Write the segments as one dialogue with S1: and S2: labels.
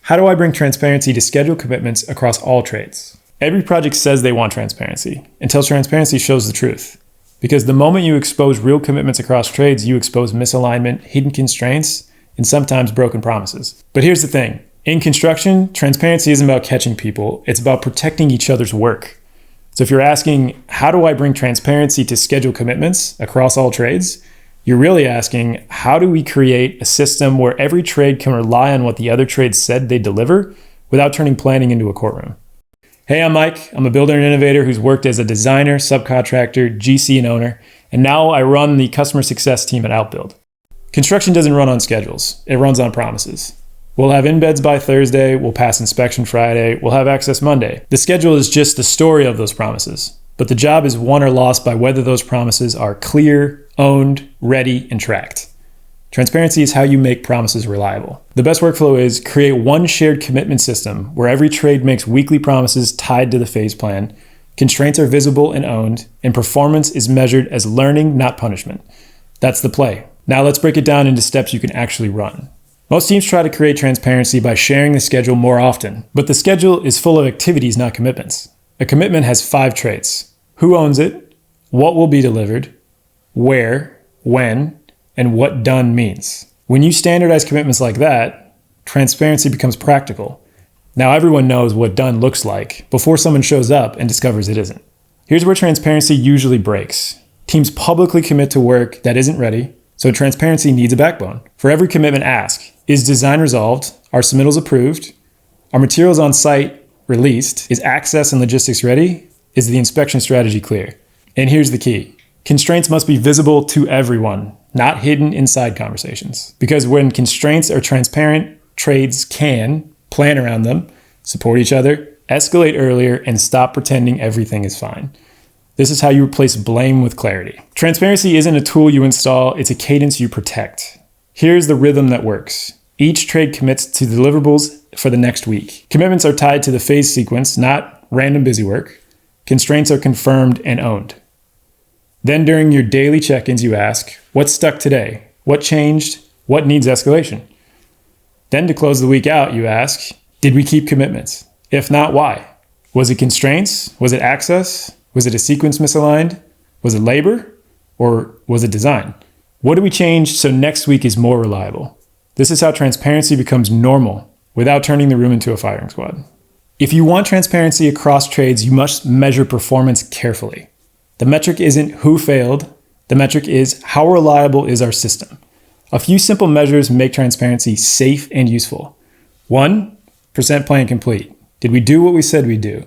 S1: How do I bring transparency to schedule commitments across all trades? Every project says they want transparency until transparency shows the truth. Because the moment you expose real commitments across trades, you expose misalignment, hidden constraints, and sometimes broken promises. But here's the thing. In construction, transparency isn't about catching people. It's about protecting each other's work. So if you're asking, how do I bring transparency to schedule commitments across all trades? You're really asking, how do we create a system where every trade can rely on what the other trades said they deliver without turning planning into a courtroom? Hey, I'm Mike. I'm a builder and innovator who's worked as a designer, subcontractor, GC, and owner, and now I run the customer success team at Outbuild. Construction doesn't run on schedules. It runs on promises. We'll have embeds by Thursday, we'll pass inspection Friday, we'll have access Monday. The schedule is just the story of those promises, but the job is won or lost by whether those promises are clear, owned, ready, and tracked. Transparency is how you make promises reliable. The best workflow is create one shared commitment system where every trade makes weekly promises tied to the phase plan, constraints are visible and owned, and performance is measured as learning, not punishment. That's the play. Now let's break it down into steps you can actually run. Most teams try to create transparency by sharing the schedule more often, but the schedule is full of activities, not commitments. A commitment has 5 traits: who owns it, what will be delivered, where, when, and what done means. When you standardize commitments like that, transparency becomes practical. Now everyone knows what done looks like before someone shows up and discovers it isn't. Here's where transparency usually breaks. Teams publicly commit to work that isn't ready, so transparency needs a backbone. For every commitment, ask, is design resolved? Are submittals approved? Are materials on site released? Is access and logistics ready? Is the inspection strategy clear? And here's the key. Constraints must be visible to everyone, not hidden inside conversations. Because when constraints are transparent, trades can plan around them, support each other, escalate earlier, and stop pretending everything is fine. This is how you replace blame with clarity. Transparency isn't a tool you install, it's a cadence you protect. Here's the rhythm that works. Each trade commits to deliverables for the next week. Commitments are tied to the phase sequence, not random busy work. Constraints are confirmed and owned. Then during your daily check-ins, you ask, what's stuck today? What changed? What needs escalation? Then to close the week out, you ask, did we keep commitments? If not, why? Was it constraints? Was it access? Was it a sequence misaligned? Was it labor? Or was it design? What do we change so next week is more reliable? This is how transparency becomes normal without turning the room into a firing squad. If you want transparency across trades, you must measure performance carefully. The metric isn't who failed. The metric is how reliable is our system. A few simple measures make transparency safe and useful. 1, percent plan complete. Did we do what we said we'd do?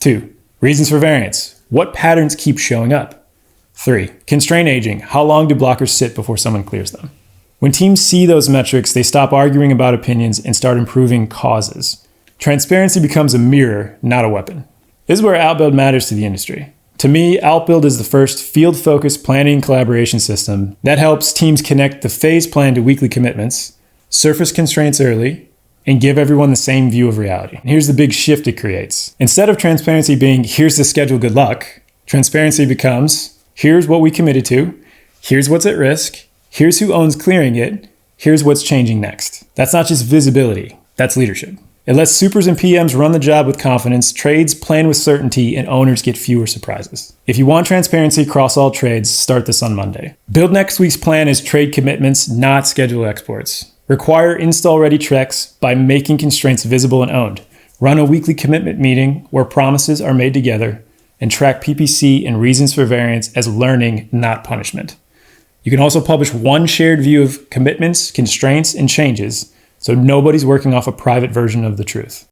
S1: 2, reasons for variance. What patterns keep showing up? 3, constraint aging. How long do blockers sit before someone clears them? When teams see those metrics, they stop arguing about opinions and start improving causes. Transparency becomes a mirror, not a weapon. This is where Outbuild matters to the industry. To me, Outbuild is the first field-focused planning and collaboration system that helps teams connect the phase plan to weekly commitments, surface constraints early, and give everyone the same view of reality. And here's the big shift it creates. Instead of transparency being, here's the schedule, good luck, transparency becomes, here's what we committed to, here's what's at risk, here's who owns clearing it, here's what's changing next. That's not just visibility, that's leadership. It lets supers and PMs run the job with confidence, trades plan with certainty, and owners get fewer surprises. If you want transparency across all trades, start this on Monday. Build next week's plan as trade commitments, not schedule exports. Require install-ready checks by making constraints visible and owned. Run a weekly commitment meeting where promises are made together, and track PPC and reasons for variance as learning, not punishment. You can also publish one shared view of commitments, constraints, and changes, so nobody's working off a private version of the truth.